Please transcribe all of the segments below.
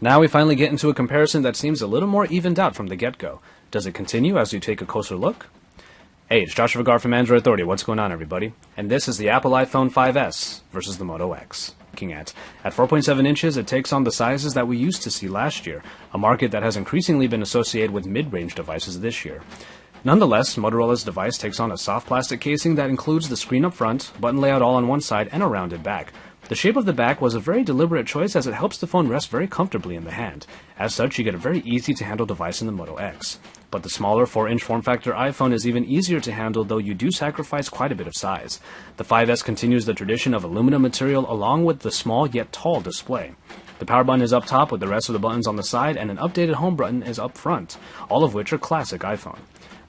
Now we finally get into a comparison that seems a little more evened out from the get-go. Does it continue as you take a closer look? Hey, it's Joshua Gar from Android Authority. What's going on, everybody? And this is the Apple iPhone 5S versus the Moto X. Looking at 4.7 inches, it takes on the sizes that we used to see last year, a market that has increasingly been associated with mid-range devices this year. Nonetheless, Motorola's device takes on a soft plastic casing that includes the screen up front, button layout all on one side, and a rounded back. The shape of the back was a very deliberate choice as it helps the phone rest very comfortably in the hand. As such, you get a very easy-to-handle device in the Moto X. But the smaller 4-inch form factor iPhone is even easier to handle, though you do sacrifice quite a bit of size. The 5S continues the tradition of aluminum material along with the small yet tall display. The power button is up top with the rest of the buttons on the side, and an updated home button is up front, all of which are classic iPhone.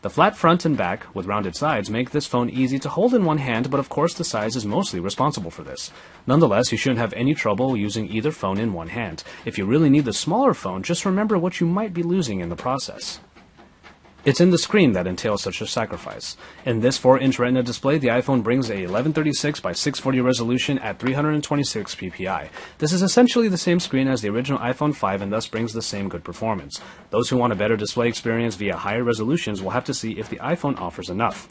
The flat front and back, with rounded sides, make this phone easy to hold in one hand, but of course the size is mostly responsible for this. Nonetheless, you shouldn't have any trouble using either phone in one hand. If you really need the smaller phone, just remember what you might be losing in the process. It's in the screen that entails such a sacrifice. In this 4-inch Retina display, the iPhone brings a 1136 by 640 resolution at 326 ppi. This is essentially the same screen as the original iPhone 5 and thus brings the same good performance. Those who want a better display experience via higher resolutions will have to see if the iPhone offers enough.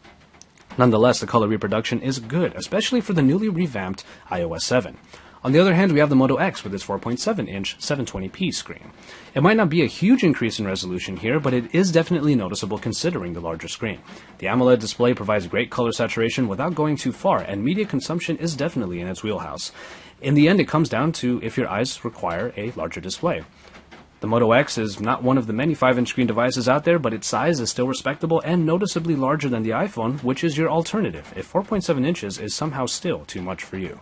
Nonetheless, the color reproduction is good, especially for the newly revamped iOS 7. On the other hand, we have the Moto X with its 4.7-inch 720p screen. It might not be a huge increase in resolution here, but it is definitely noticeable considering the larger screen. The AMOLED display provides great color saturation without going too far, and media consumption is definitely in its wheelhouse. In the end, it comes down to if your eyes require a larger display. The Moto X is not one of the many 5-inch screen devices out there, but its size is still respectable and noticeably larger than the iPhone, which is your alternative if 4.7 inches is somehow still too much for you.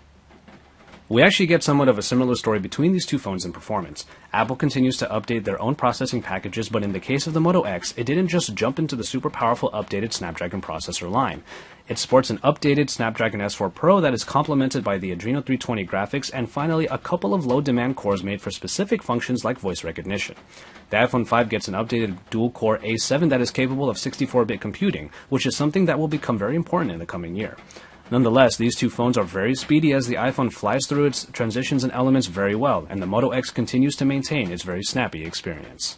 We actually get somewhat of a similar story between these two phones in performance. Apple continues to update their own processing packages, but in the case of the Moto X, it didn't just jump into the super powerful updated Snapdragon processor line. It sports an updated Snapdragon S4 Pro that is complemented by the Adreno 320 graphics and finally a couple of low-demand cores made for specific functions like voice recognition. The iPhone 5 gets an updated dual-core A7 that is capable of 64-bit computing, which is something that will become very important in the coming year. Nonetheless, these two phones are very speedy as the iPhone flies through its transitions and elements very well, and the Moto X continues to maintain its very snappy experience.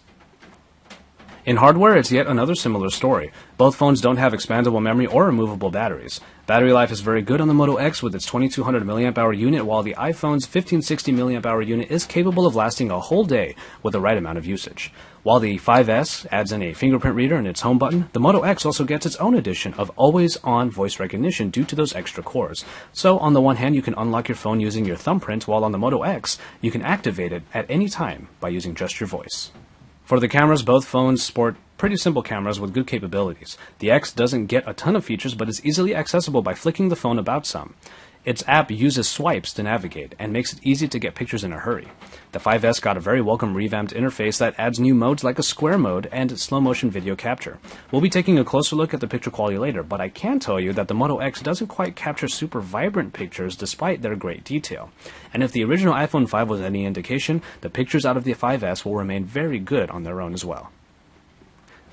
In hardware, it's yet another similar story. Both phones don't have expandable memory or removable batteries. Battery life is very good on the Moto X with its 2200 mAh unit, while the iPhone's 1560 mAh unit is capable of lasting a whole day with the right amount of usage. While the 5S adds in a fingerprint reader and its home button, the Moto X also gets its own edition of always-on voice recognition due to those extra cores. So, on the one hand, you can unlock your phone using your thumbprint, while on the Moto X, you can activate it at any time by using just your voice. For the cameras, both phones sport pretty simple cameras with good capabilities. The X doesn't get a ton of features, but is easily accessible by flicking the phone about some. Its app uses swipes to navigate and makes it easy to get pictures in a hurry. The 5S got a very welcome revamped interface that adds new modes like a square mode and slow-motion video capture. We'll be taking a closer look at the picture quality later, but I can tell you that the Moto X doesn't quite capture super vibrant pictures despite their great detail. And if the original iPhone 5 was any indication, the pictures out of the 5S will remain very good on their own as well.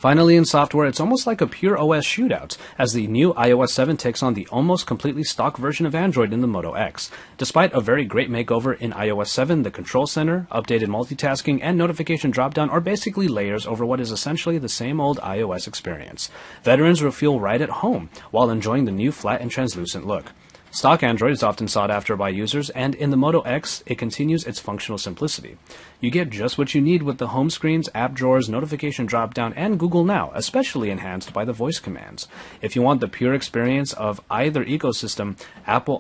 Finally, in software, it's almost like a pure OS shootout, as the new iOS 7 takes on the almost completely stock version of Android in the Moto X. Despite a very great makeover in iOS 7, the Control Center, updated multitasking, and notification dropdown are basically layers over what is essentially the same old iOS experience. Veterans will feel right at home, while enjoying the new flat and translucent look. Stock Android is often sought after by users, and in the Moto X, it continues its functional simplicity. You get just what you need with the home screens, app drawers, notification dropdown, and Google Now, especially enhanced by the voice commands. If you want the pure experience of either ecosystem, Apple